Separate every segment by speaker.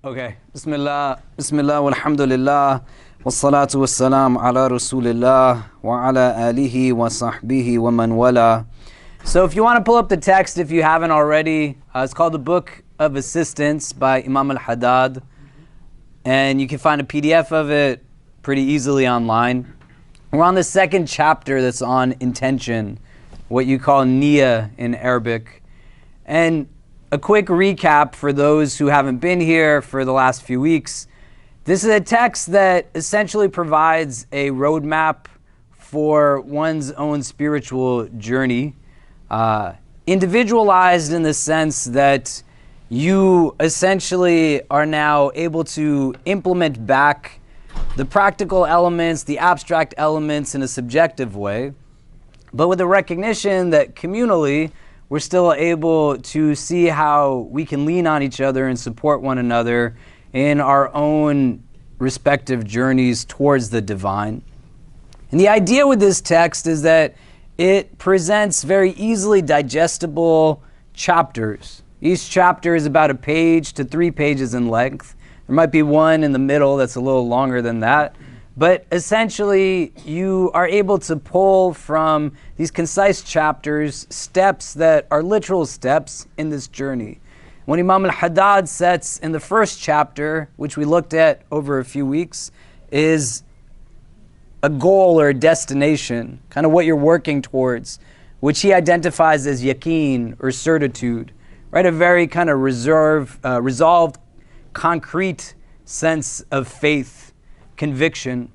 Speaker 1: Okay. Bismillah, Bismillah, walhamdulillah, wassalatu wassalam ala rasulillah, wa ala alihi wa sahbihi wa man wala. So if you want to pull up the text, if you haven't already, it's called the Book of Assistance by Imam Al-Haddad. And you can find a PDF of it pretty easily online. We're on the second chapter that's on intention, what you call niyyah in Arabic. And a quick recap for those who haven't been here for the last few weeks. This is a text that essentially provides a roadmap for one's own spiritual journey, individualized in the sense that you essentially are now able to implement back the practical elements, the abstract elements in a subjective way, but with the recognition that communally we're still able to see how we can lean on each other and support one another in our own respective journeys towards the divine. And the idea with this text is that it presents very easily digestible chapters. Each chapter is about 1 page to 3 pages in length. There might be one in the middle that's a little longer than that. But essentially, you are able to pull from these concise chapters steps that are literal steps in this journey. When Imam Al-Haddad sets in the first chapter, which we looked at over a few weeks, is a goal or a destination, kind of what you're working towards, which he identifies as yaqeen or certitude, right? A very kind of resolved, concrete sense of faith, conviction.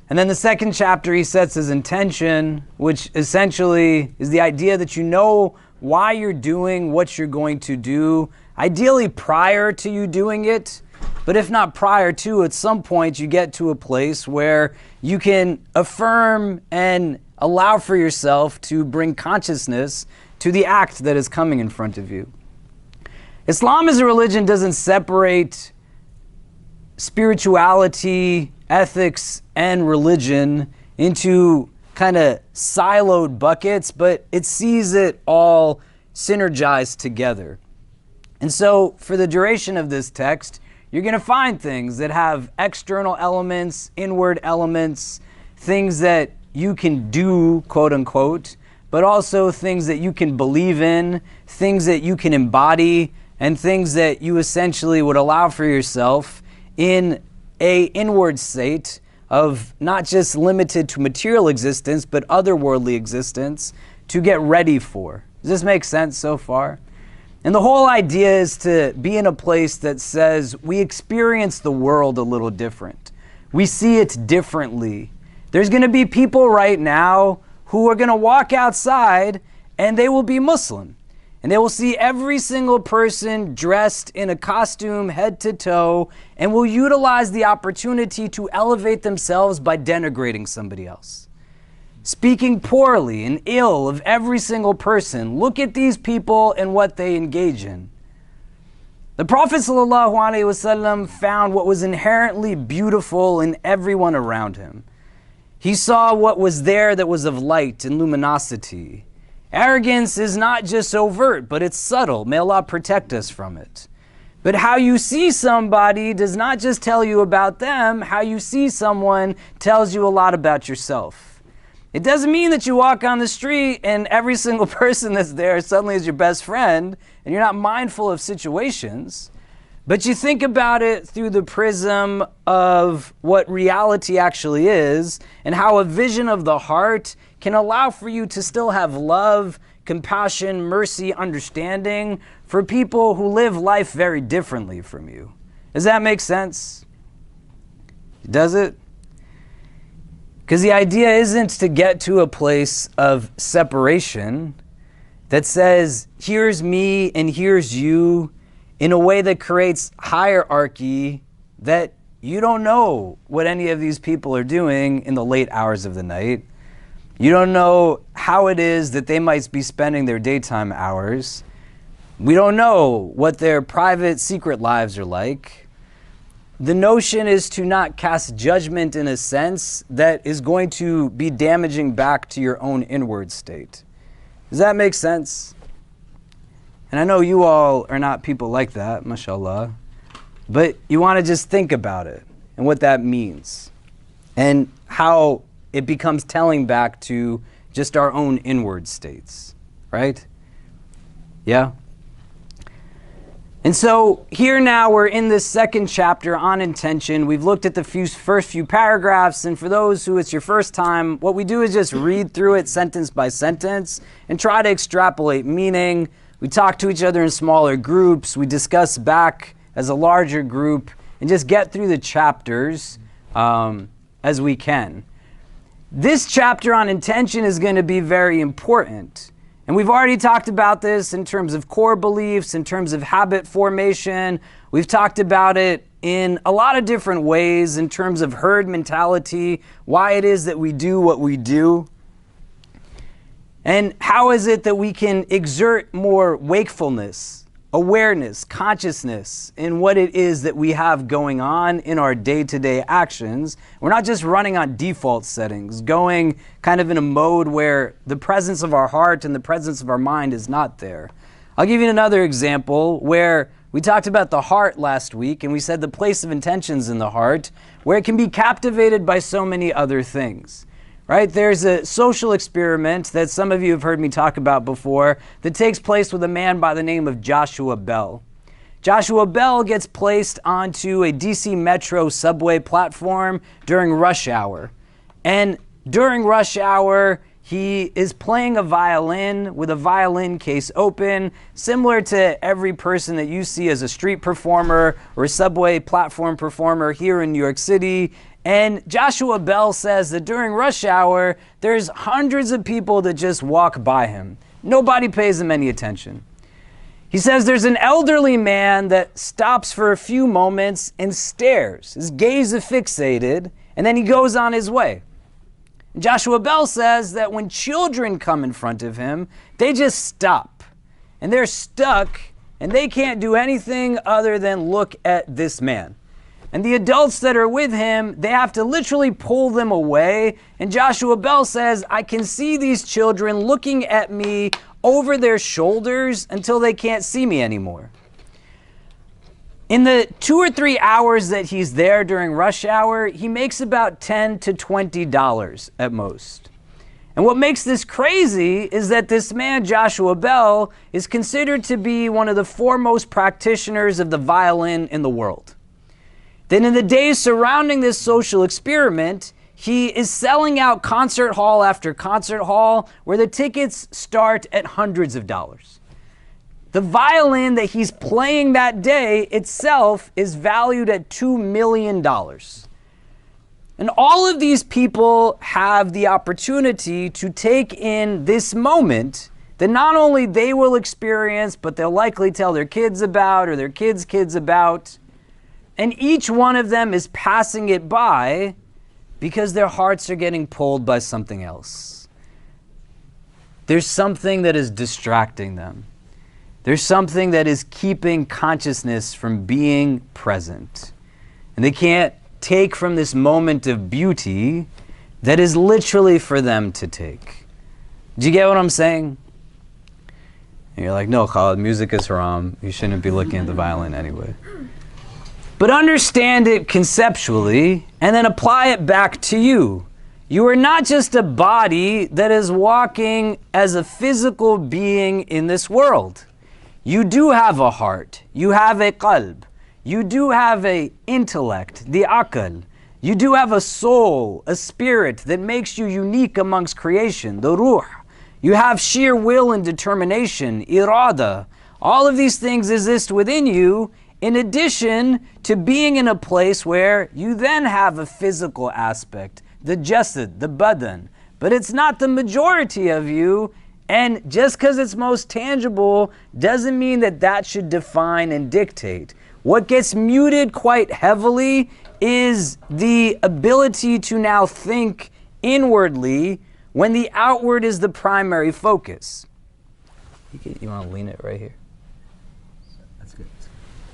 Speaker 1: And then the second chapter he sets as intention, which essentially is the idea that you know why you're doing what you're going to do, ideally prior to you doing it, but if not prior to, at some point you get to a place where you can affirm and allow for yourself to bring consciousness to the act that is coming in front of you. Islam as a religion doesn't separate spirituality, ethics, and religion into kind of siloed buckets, but it sees it all synergized together. And so for the duration of this text, you're going to find things that have external elements, inward elements, things that you can do, quote unquote, but also things that you can believe in, things that you can embody, and things that you essentially would allow for yourself in a inward state of not just limited to material existence, but otherworldly existence to get ready for. Does this make sense so far? And the whole idea is to be in a place that says we experience the world a little different. We see it differently. There's going to be people right now who are going to walk outside and they will be Muslim. And they will see every single person dressed in a costume head to toe and will utilize the opportunity to elevate themselves by denigrating somebody else. Speaking poorly and ill of every single person. Look at these people and what they engage in. The Prophet ﷺ found what was inherently beautiful in everyone around him. He saw what was there that was of light and luminosity. Arrogance is not just overt, but it's subtle. May Allah protect us from it. But how you see somebody does not just tell you about them. How you see someone tells you a lot about yourself. It doesn't mean that you walk on the street and every single person that's there suddenly is your best friend and you're not mindful of situations. But you think about it through the prism of what reality actually is and how a vision of the heart can allow for you to still have love, compassion, mercy, understanding for people who live life very differently from you. Does that make sense? Does it? Because the idea isn't to get to a place of separation that says, here's me and here's you, in a way that creates hierarchy that you don't know what any of these people are doing in the late hours of the night. You don't know how it is that they might be spending their daytime hours. We don't know what their private, secret lives are like. The notion is to not cast judgment in a sense that is going to be damaging back to your own inward state. Does that make sense? And I know you all are not people like that, mashallah. but you want to just think about it and what that means and how it becomes telling back to just our own inward states, right? Yeah? And so here now we're in this second chapter on intention. We've looked at the first few paragraphs, and for those who it's your first time, what we do is just read through it sentence by sentence and try to extrapolate meaning. We talk to each other in smaller groups. We discuss back as a larger group and just get through the chapters as we can. This chapter on intention is going to be very important. And we've already talked about this in terms of core beliefs, in terms of habit formation. We've talked about it in a lot of different ways in terms of herd mentality, why it is that we do what we do, and how is it that we can exert more wakefulness, awareness, consciousness in what it is that we have going on in our day-to-day actions. We're not just running on default settings, going kind of in a mode where the presence of our heart and the presence of our mind is not there. I'll give you another example where we talked about the heart last week, and we said the place of intentions in the heart, where it can be captivated by so many other things. Right? There's a social experiment that some of you have heard me talk about before that takes place with a man by the name of Joshua Bell. Joshua Bell gets placed onto a DC Metro subway platform during rush hour. And during rush hour, he is playing a violin with a violin case open, similar to every person that you see as a street performer or a subway platform performer here in New York City. And Joshua Bell says that during rush hour, there's hundreds of people that just walk by him. Nobody pays him any attention. He says there's an elderly man that stops for a few moments and stares, his gaze is fixated, and then he goes on his way. Joshua Bell says that when children come in front of him, they just stop. And they're stuck, and they can't do anything other than look at this man. And the adults that are with him, they have to literally pull them away. And Joshua Bell says, I can see these children looking at me over their shoulders until they can't see me anymore. In the 2 or 3 hours that he's there during rush hour, he makes about $10 to $20 at most. And what makes this crazy is that this man, Joshua Bell, is considered to be one of the foremost practitioners of the violin in the world. Then in the days surrounding this social experiment, he is selling out concert hall after concert hall where the tickets start at hundreds of dollars. The violin that he's playing that day itself is valued at $2 million. And all of these people have the opportunity to take in this moment that not only they will experience, but they'll likely tell their kids about or their kids' kids about. And each one of them is passing it by because their hearts are getting pulled by something else. There's something that is distracting them. There's something that is keeping consciousness from being present. And they can't take from this moment of beauty that is literally for them to take. Do you get what I'm saying? And you're like, no, Khalid, music is haram. You shouldn't be looking at the violin anyway. But understand it conceptually and then apply it back to you. You are not just a body that is walking as a physical being in this world. You do have a heart. You have a qalb. You do have an intellect, the aql. You do have a soul, a spirit that makes you unique amongst creation, the ruh. You have sheer will and determination, irada. All of these things exist within you, in addition to being in a place where you then have a physical aspect, the jasad, the badan. But it's not the majority of you, and just because it's most tangible doesn't mean that that should define and dictate. What gets muted quite heavily is the ability to now think inwardly when the outward is the primary focus. You want to lean it right here?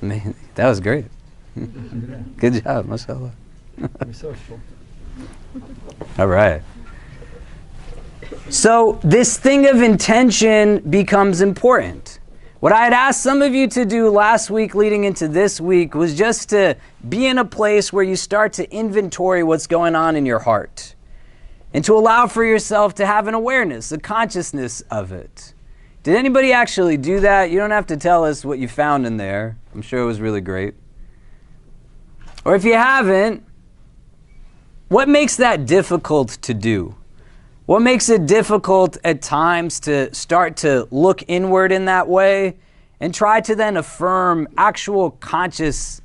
Speaker 1: Man, that was great. Good job, mashallah.
Speaker 2: Resourceful.
Speaker 1: All right. So this thing of intention becomes important What I had asked some of you to do last week leading into this week was just to be in a place where you start to inventory what's going on in your heart and to allow for yourself to have an awareness, a consciousness of it. Did anybody actually do that? You don't have to tell us what you found in there. I'm sure it was really great. Or if you haven't, what makes that difficult to do? What makes it difficult at times to start to look inward in that way and try to then affirm actual conscious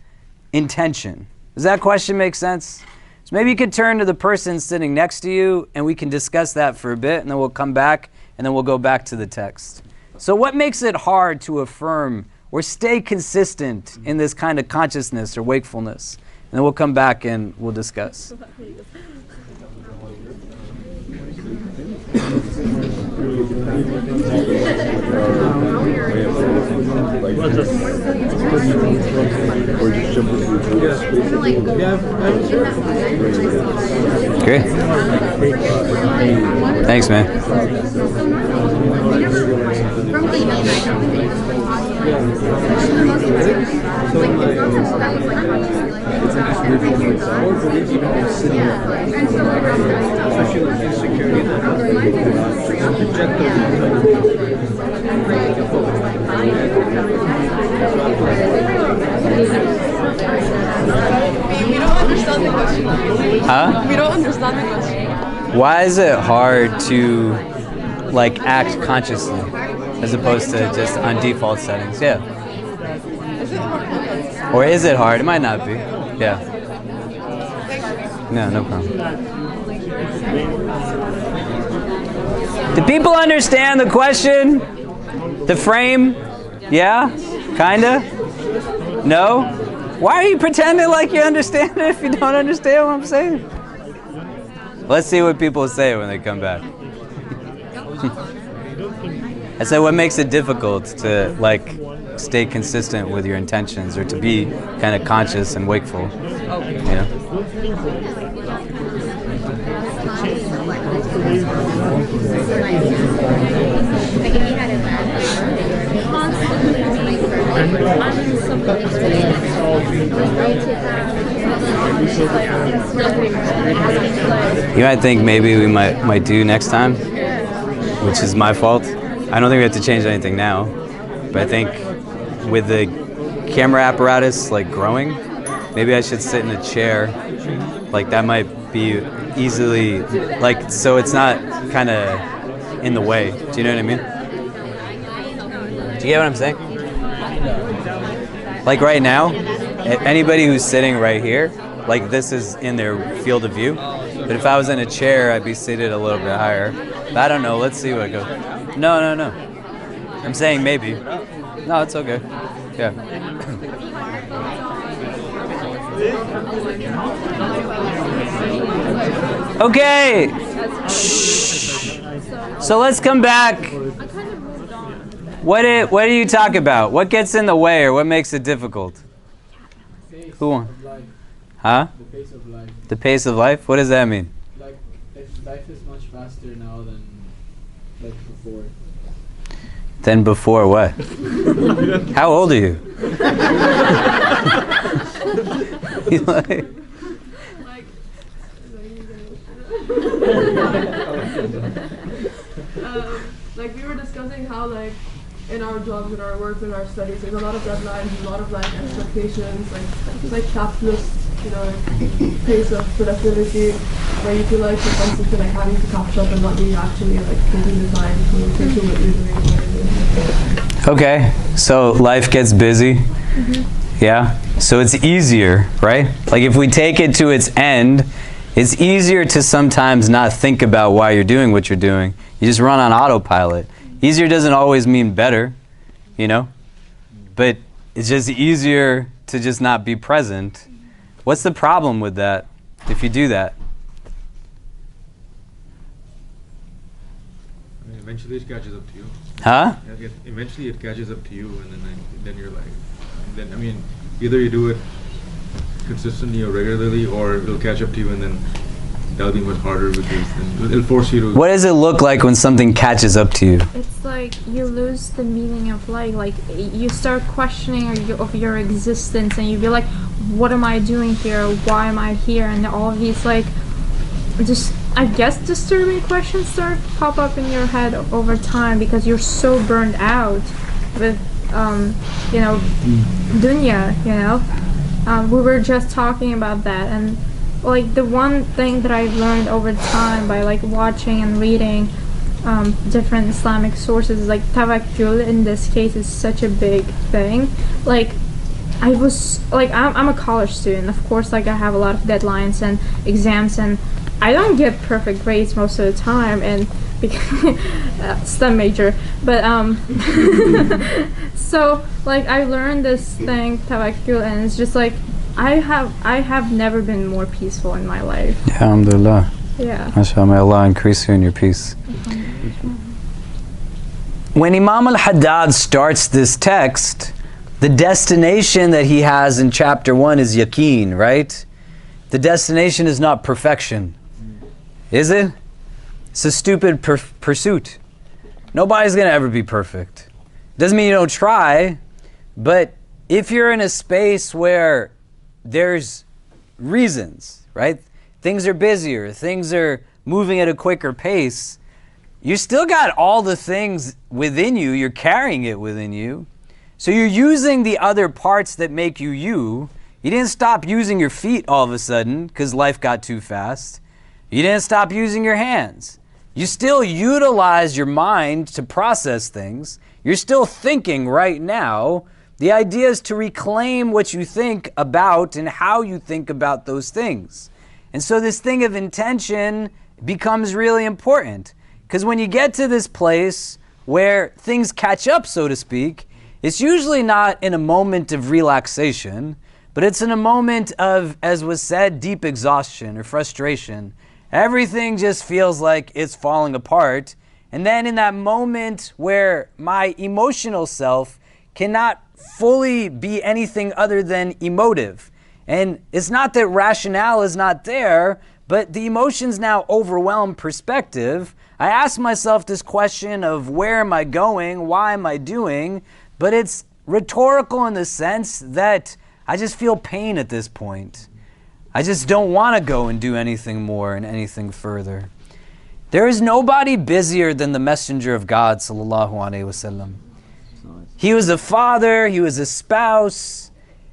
Speaker 1: intention? Does that question make sense? So maybe you could turn to the person sitting next to you and we can discuss that for a bit, and then we'll come back and then we'll go back to the text. So what makes it hard to affirm or stay consistent in this kind of consciousness or wakefulness? And then we'll come back and we'll discuss. Great. Thanks, man.
Speaker 2: We don't understand the question.
Speaker 1: Huh?
Speaker 2: We don't understand the question.
Speaker 1: Why is it hard to act consciously as opposed to just on default settings? Yeah.
Speaker 2: Is it hard?
Speaker 1: Or is it hard? It might not be. Yeah. No problem. Do people understand the question? The frame? Yeah? Kinda? No? Why are you pretending like you understand it if you don't understand what I'm saying? Let's see what people say when they come back. I said, what makes it difficult to stay consistent with your intentions or to be kind of conscious and wakeful? You know? You might think maybe we might do next time, which is my fault. I don't think we have to change anything now, but I think with the camera apparatus growing, maybe I should sit in a chair. That might be easily so it's not kind of in the way. Do you know what I mean? Do you get what I'm saying? Right now, anybody who's sitting right here, this is in their field of view. But if I was in a chair, I'd be seated a little bit higher. But I don't know. Let's see what goes. No. I'm saying maybe. No, it's okay. Yeah. Okay. So let's come back. What do you talk about? What gets in the way or what makes it difficult? Who won? Huh?
Speaker 3: The pace of life.
Speaker 1: The pace of life? What does that mean?
Speaker 3: Life is much faster now than before.
Speaker 1: Than before what? How old are you?
Speaker 2: We were discussing how in our jobs, in our work, in our studies, there's a lot of deadlines, a lot of expectations, capitalist, pace of productivity, where you feel you're constantly having to catch up and not being actually taking the time to do what you're doing.
Speaker 1: Okay, so life gets busy. Mm-hmm. Yeah, so it's easier, right? If we take it to its end, it's easier to sometimes not think about why you're doing what you're doing. You just run on autopilot. Easier doesn't always mean better, but it's just easier to just not be present. What's the problem with that if you do that?
Speaker 4: Eventually it catches up to you.
Speaker 1: Huh?
Speaker 4: Eventually it catches up to you, and then you're either you do it consistently or regularly, or it'll catch up to you, and that'll be much harder because then it'll force you to.
Speaker 1: What does it look like when something catches up to you?
Speaker 5: It's like you lose the meaning of life. Like you start questioning of your existence, and you be like, "What am I doing here? Why am I here?" And all of these like, just I guess disturbing questions start to pop up in your head over time because you're so burned out with, dunya. We were just talking about that, and like the one thing that I've learned over time by like watching and reading different Islamic sources is like tawakkul in this case is such a big thing. Like I was like I'm a college student, of course, like I have a lot of deadlines and exams, and I don't get perfect grades most of the time, and STEM major, but so like I learned this thing tawakkul, and it's just like I have never been more peaceful in my life.
Speaker 1: Alhamdulillah.
Speaker 5: Yeah.
Speaker 1: MashaAllah, may Allah increase you in your peace. When Imam Al-Haddad starts this text, the destination that he has in chapter 1 is yaqeen, right? The destination is not perfection. Is it? It's a stupid pursuit. Nobody's going to ever be perfect. Doesn't mean you don't try, but if you're in a space where there's reasons, right? Things are busier, things are moving at a quicker pace, you still got all the things within you, you're carrying it within you. So you're using the other parts that make you you. You didn't stop using your feet all of a sudden because life got too fast. You didn't stop using your hands. You still utilize your mind to process things. You're still thinking right now. The idea is to reclaim what you think about and how you think about those things. And so this thing of intention becomes really important. Because when you get to this place where things catch up, so to speak, it's usually not in a moment of relaxation, but it's in a moment of, as was said, deep exhaustion or frustration. Everything just feels like it's falling apart. And then in that moment where my emotional self cannot fully be anything other than emotive. And it's not that rationale is not there, but the emotions now overwhelm perspective. I ask myself this question of where am I going? Why am I doing? But it's rhetorical in the sense that I just feel pain at this point. I just don't want to go and do anything more and anything further. There is nobody busier than the Messenger of God, sallallahu alaihi wasallam. He was a father, he was a spouse,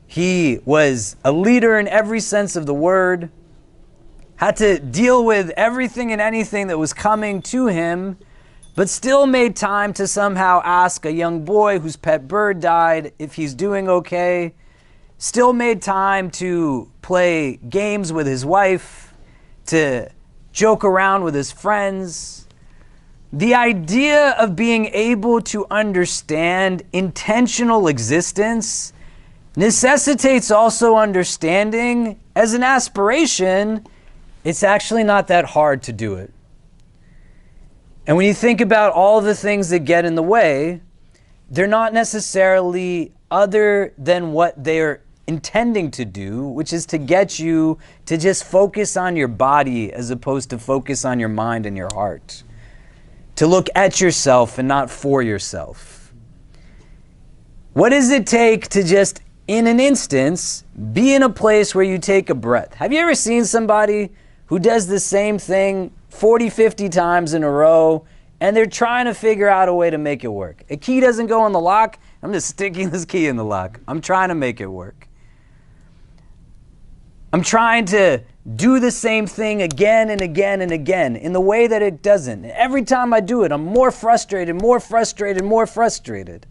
Speaker 1: he was a leader in every sense of the word, had to deal with everything and anything that was coming to him, but still made time to somehow ask a young boy whose pet bird died if he's doing okay, still made time to play games with his wife, to joke around with his friends. The idea of being able to understand intentional existence necessitates also understanding as an aspiration, it's actually not that hard to do it. And when you think about all the things that get in the way, they're not necessarily other than what they're intending to do, which is to get you to just focus on your body as opposed to focus on your mind and your heart. To look at yourself and not for yourself. What does it take to just, in an instance, be in a place where you take a breath? Have you ever seen somebody who does the same thing 40, 50 times in a row, and they're trying to figure out a way to make it work? A key doesn't go in the lock, I'm just sticking this key in the lock. I'm trying to make it work. I'm trying to do the same thing again and again and again in the way that it doesn't. Every time I do it, I'm more frustrated, more frustrated, more frustrated.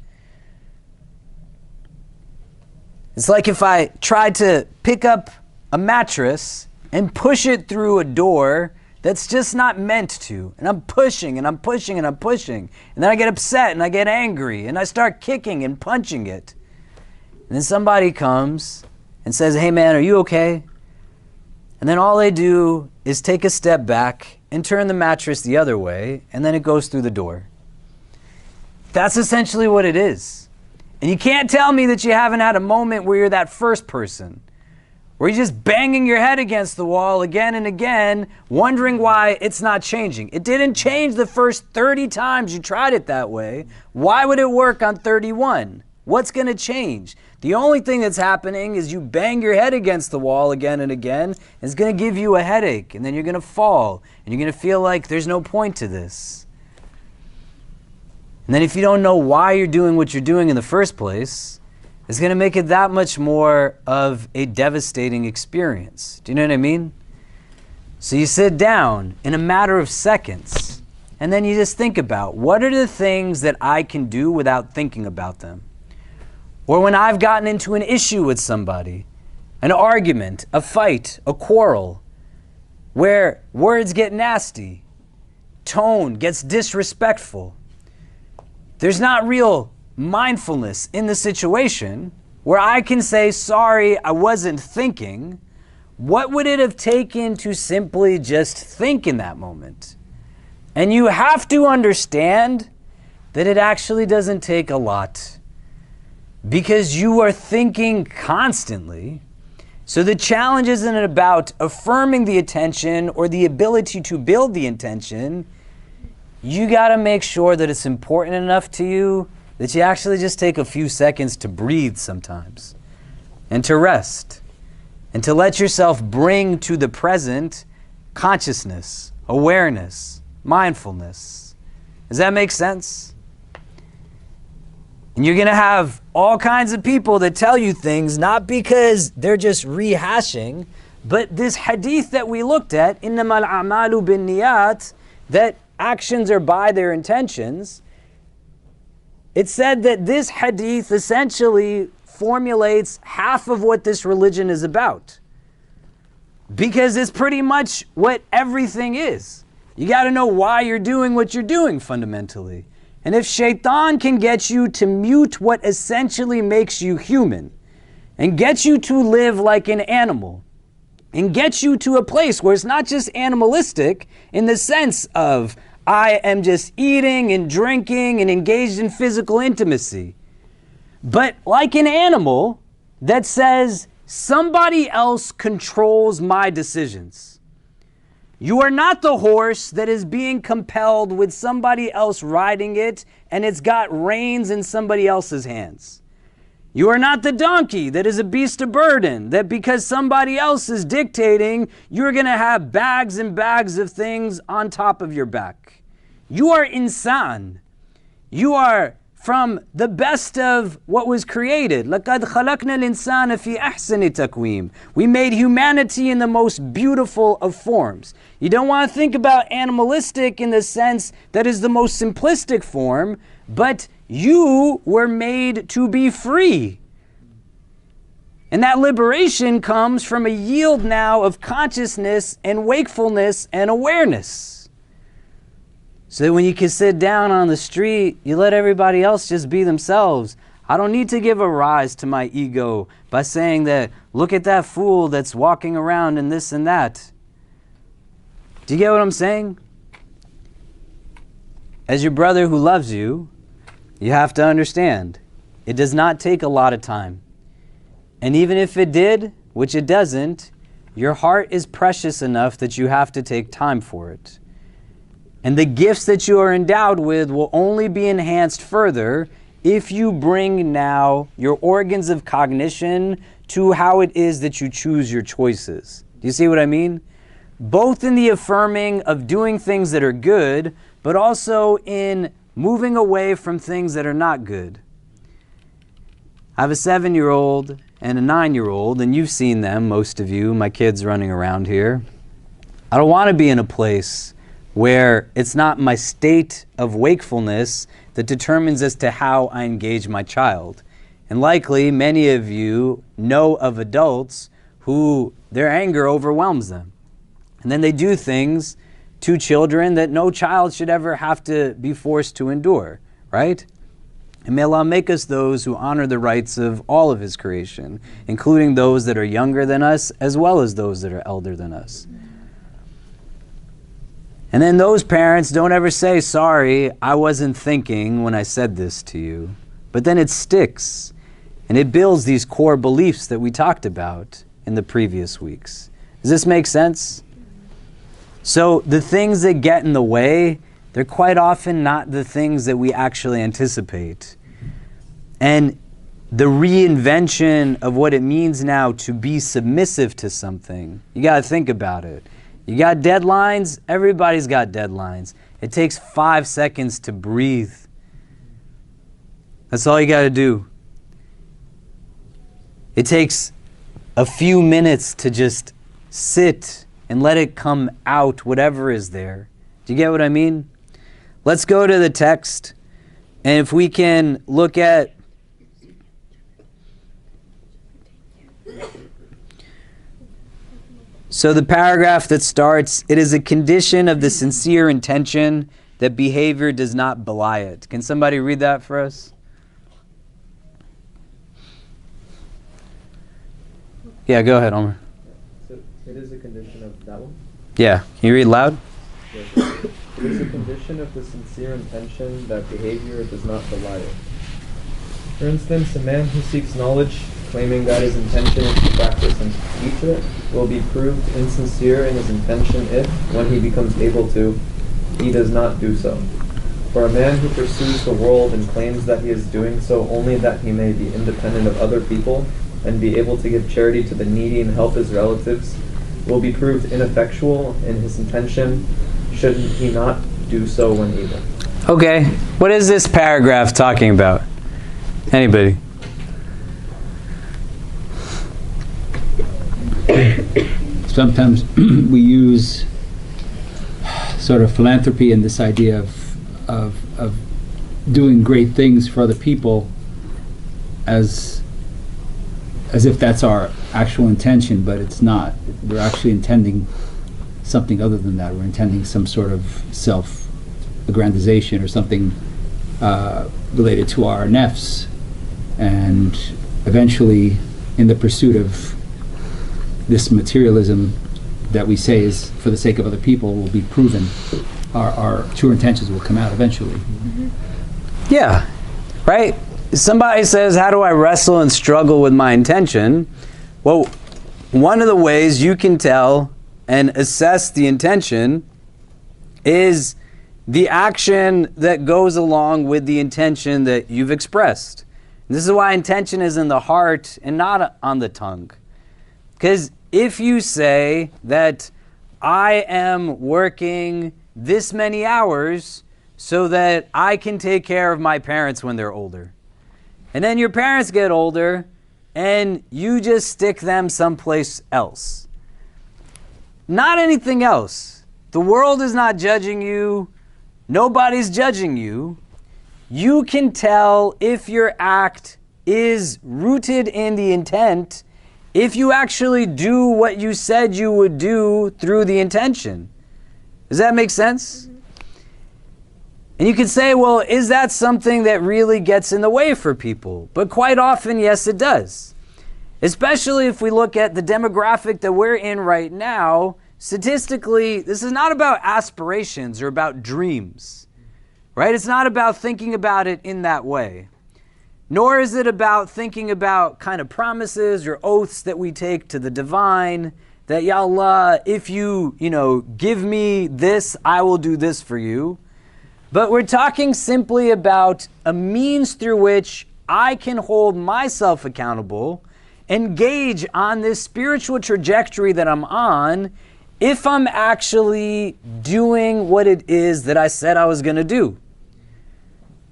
Speaker 1: It's like if I tried to pick up a mattress and push it through a door that's just not meant to. And I'm pushing and I'm pushing and I'm pushing. And then I get upset and I get angry and I start kicking and punching it. And then somebody comes and says, "Hey man, are you okay?" And then all they do is take a step back and turn the mattress the other way, and then it goes through the door. That's essentially what it is. And you can't tell me that you haven't had a moment where you're that first person, Or you're just banging your head against the wall again and again, wondering why it's not changing. It didn't change the first 30 times you tried it that way. Why would it work on 31? What's going to change? The only thing that's happening is you bang your head against the wall again and again. It's going to give you a headache, and then you're going to fall, and you're going to feel like there's no point to this. And then if you don't know why you're doing what you're doing in the first place, it's going to make it that much more of a devastating experience. Do you know what I mean? So you sit down in a matter of seconds, and then you just think about, what are the things that I can do without thinking about them? Or when I've gotten into an issue with somebody, an argument, a fight, a quarrel, where words get nasty, tone gets disrespectful, there's not real mindfulness in the situation where I can say, sorry, I wasn't thinking. What would it have taken to simply just think in that moment? And you have to understand that it actually doesn't take a lot, because you are thinking constantly. So the challenge isn't about affirming the attention or the ability to build the intention. You got to make sure that it's important enough to you that you actually just take a few seconds to breathe sometimes, and to rest, and to let yourself bring to the present consciousness, awareness, mindfulness. Does that make sense? And you're going to have all kinds of people that tell you things, not because they're just rehashing, but this hadith that we looked at, إِنَّمَا الْأَعْمَالُ بِالنِّيَّاتِ, that actions are by their intentions. It said that this hadith essentially formulates half of what this religion is about, because it's pretty much what everything is. You got to know why you're doing what you're doing fundamentally. And if shaitan can get you to mute what essentially makes you human, and get you to live like an animal, and get you to a place where it's not just animalistic in the sense of, I am just eating and drinking and engaged in physical intimacy, but like an animal that says, somebody else controls my decisions. You are not the horse that is being compelled with somebody else riding it, and it's got reins in somebody else's hands. You are not the donkey that is a beast of burden, that because somebody else is dictating, you're going to have bags and bags of things on top of your back. You are insan. You are from the best of what was created. لَقَدْ خَلَقْنَا الْإِنسَانَ فِي أَحْسَنِ تَقْوِيمٍ. We made humanity in the most beautiful of forms. You don't want to think about animalistic in the sense that is the most simplistic form, but you were made to be free. And that liberation comes from a yield now of consciousness and wakefulness and awareness. So that when you can sit down on the street, you let everybody else just be themselves. I don't need to give a rise to my ego by saying that, look at that fool that's walking around and this and that. Do you get what I'm saying? As your brother who loves you, you have to understand, it does not take a lot of time. And even if it did, which it doesn't, your heart is precious enough that you have to take time for it. And the gifts that you are endowed with will only be enhanced further if you bring now your organs of cognition to how it is that you choose your choices. Do you see what I mean? Both in the affirming of doing things that are good, but also in moving away from things that are not good. I have a 7-year-old and a 9-year-old, and you've seen them, most of you, my kids running around here. I don't want to be in a place where it's not my state of wakefulness that determines as to how I engage my child. And likely, many of you know of adults who their anger overwhelms them. And then they do things to children that no child should ever have to be forced to endure, right? And may Allah make us those who honor the rights of all of His creation, including those that are younger than us, as well as those that are elder than us. And then those parents don't ever say, sorry, I wasn't thinking when I said this to you. But then it sticks, and it builds these core beliefs that we talked about. in the previous weeks. Does this make sense? So the things that get in the way, they're quite often not the things that we actually anticipate. And the reinvention of what it means now to be submissive to something, you got to think about it. You got deadlines, everybody's got deadlines. It takes 5 seconds to breathe. That's all you got to do. It takes a few minutes to just sit and let it come out, whatever is there. Do you get what I mean? Let's go to the text, and if we can look at so the paragraph that starts, it is a condition of the sincere intention that behavior does not belie it. Can somebody read that for us? Yeah, go ahead, Omer.
Speaker 6: So it is a condition of that one?
Speaker 1: Yeah, can you read loud?
Speaker 6: Yes. It is a condition of the sincere intention that behavior does not belie it. For instance, a man who seeks knowledge, claiming that his intention is to practice and teach it, will be proved insincere in his intention if, when he becomes able to, he does not do so. For a man who pursues the world and claims that he is doing so only that he may be independent of other people and be able to give charity to the needy and help his relatives, will be proved ineffectual in his intention should he not do so when able.
Speaker 1: Okay, what is this paragraph talking about? Anybody?
Speaker 7: Sometimes we use sort of philanthropy and this idea of doing great things for other people as if that's our actual intention, but it's not. We're actually intending something other than that. We're intending some sort of self-aggrandization or something related to our nefs, and eventually in the pursuit of this materialism that we say is for the sake of other people will be proven. Our true intentions will come out eventually.
Speaker 5: Mm-hmm.
Speaker 1: Yeah, right? Somebody says, how do I wrestle and struggle with my intention? Well, one of the ways you can tell and assess the intention is the action that goes along with the intention that you've expressed. This is why intention is in the heart and not on the tongue. Because if you say that I am working this many hours so that I can take care of my parents when they're older, and then your parents get older and you just stick them someplace else, not anything else. The world is not judging you. Nobody's judging you. You can tell if your act is rooted in the intent if you actually do what you said you would do through the intention. Does that make sense? And you could say, well, is that something that really gets in the way for people? But quite often, yes, it does. Especially if we look at the demographic that we're in right now. Statistically, this is not about aspirations or about dreams, right? It's not about thinking about it in that way. Nor is it about thinking about kind of promises or oaths that we take to the divine, that, Ya Allah, if you give me this, I will do this for you. But we're talking simply about a means through which I can hold myself accountable, engage on this spiritual trajectory that I'm on, if I'm actually doing what it is that I said I was going to do.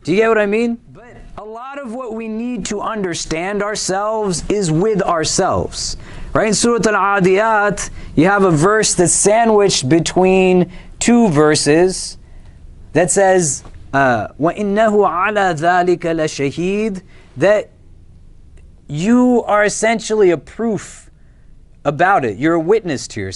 Speaker 1: Do you get what I mean? But a lot of what we need to understand ourselves is with ourselves. Right? In Surah Al-Adiyat, you have a verse that's sandwiched between two verses that says, وَإِنَّهُ عَلَى ذَلِكَ لَشَهِيدٌ, that you are essentially a proof about it. You're a witness to yourself.